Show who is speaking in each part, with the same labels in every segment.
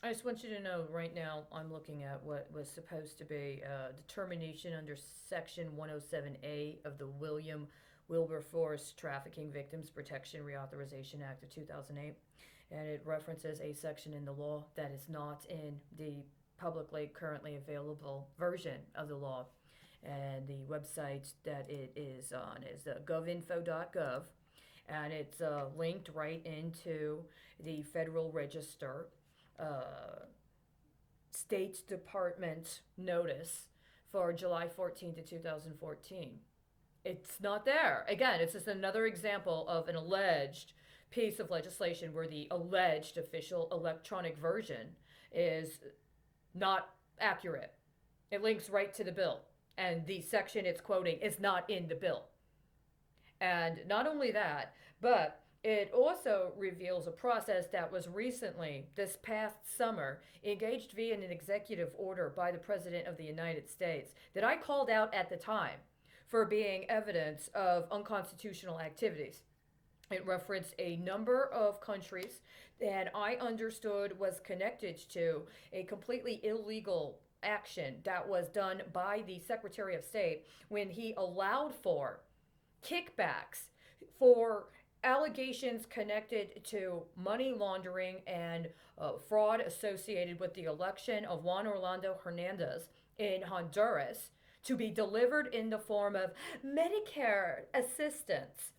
Speaker 1: I just want you to know right now I'm looking at what was supposed to be determination under Section 107A of the Wilberforce Trafficking Victims Protection Reauthorization Act of 2008. And it references a section in the law that is not in the publicly currently available version of the law. And the website that it is on is govinfo.gov, and it's linked right into the Federal Register uh, State Department notice for July 14th of 2014. It's not there. Again, it's just another example of an alleged piece of legislation where the alleged official electronic version is not accurate. It links right to the bill, and the section it's quoting is not in the bill. And not only that, but it also reveals a process that was recently, this past summer, engaged via an executive order by the President of the United States that I called out at the time for being evidence of unconstitutional activities. It referenced a number of countries that I understood was connected to a completely illegal action that was done by the Secretary of State when he allowed for kickbacks for allegations connected to money laundering and fraud associated with the election of Juan Orlando Hernandez in Honduras to be delivered in the form of Medicare assistance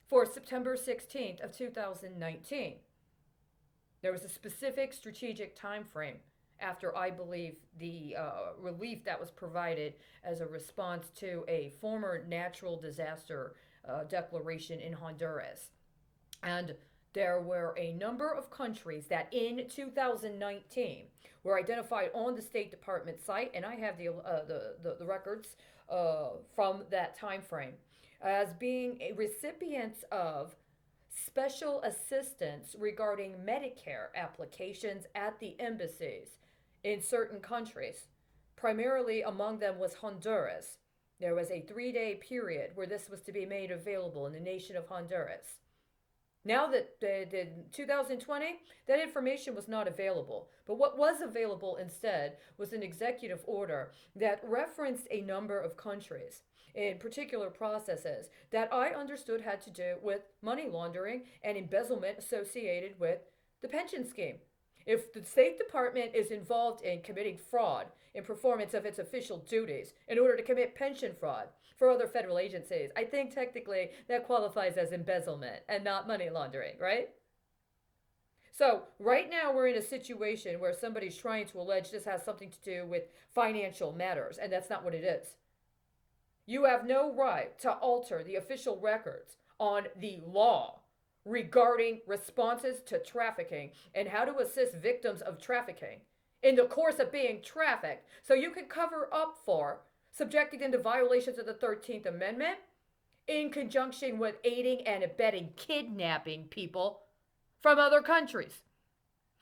Speaker 1: for September 16th of 2019. There was a specific strategic time frame after, I believe, the relief that was provided as a response to a former natural disaster declaration in Honduras. And there were a number of countries that in 2019 were identified on the State Department site, and I have the records from that time frame as being recipients of special assistance regarding Medicare applications at the embassies in certain countries. Primarily among them was Honduras. There was a 3-day period where this was to be made available in the nation of Honduras. Now that the 2020, that information was not available. But what was available instead was an executive order that referenced a number of countries in particular processes that I understood had to do with money laundering and embezzlement associated with the pension scheme. If the State Department is involved in committing fraud in performance of its official duties in order to commit pension fraud for other federal agencies, I think technically that qualifies as embezzlement and not money laundering, right? So, right now we're in a situation where somebody's trying to allege this has something to do with financial matters, and that's not what it is. You have no right to alter the official records on the law regarding responses to trafficking and how to assist victims of trafficking in the course of being trafficked so you can cover up for subjecting them to violations of the 13th Amendment in conjunction with aiding and abetting kidnapping people from other countries.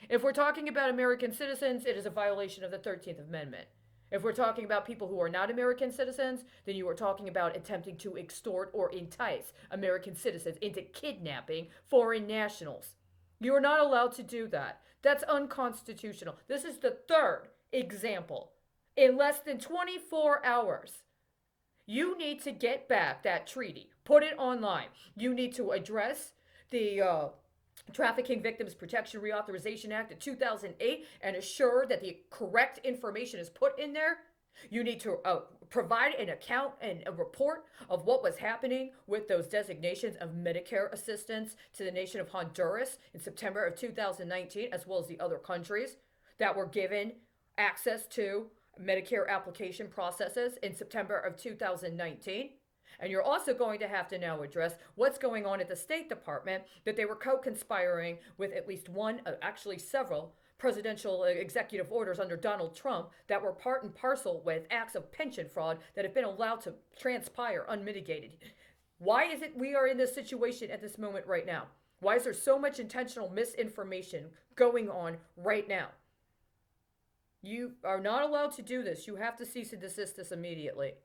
Speaker 1: If we're talking about American citizens, it is a violation of the 13th Amendment. If we're talking about people who are not American citizens, then you are talking about attempting to extort or entice American citizens into kidnapping foreign nationals. You are not allowed to do that. That's unconstitutional. This is the third example. In less than 24 hours, you need to get back that treaty, put it online. You need to address the Trafficking Victims Protection Reauthorization Act of 2008 and assure that the correct information is put in there. You need to provide an account and a report of what was happening with those designations of Medicare assistance to the nation of Honduras in September of 2019, as well as the other countries that were given access to Medicare application processes in September of 2019. And you're also going to have to now address what's going on at the State Department, that they were co-conspiring with at least one, actually several, presidential executive orders under Donald Trump that were part and parcel with acts of pension fraud that have been allowed to transpire unmitigated. Why is it we are in this situation at this moment right now? Why is there so much intentional misinformation going on right now? You are not allowed to do this. You have to cease and desist this immediately.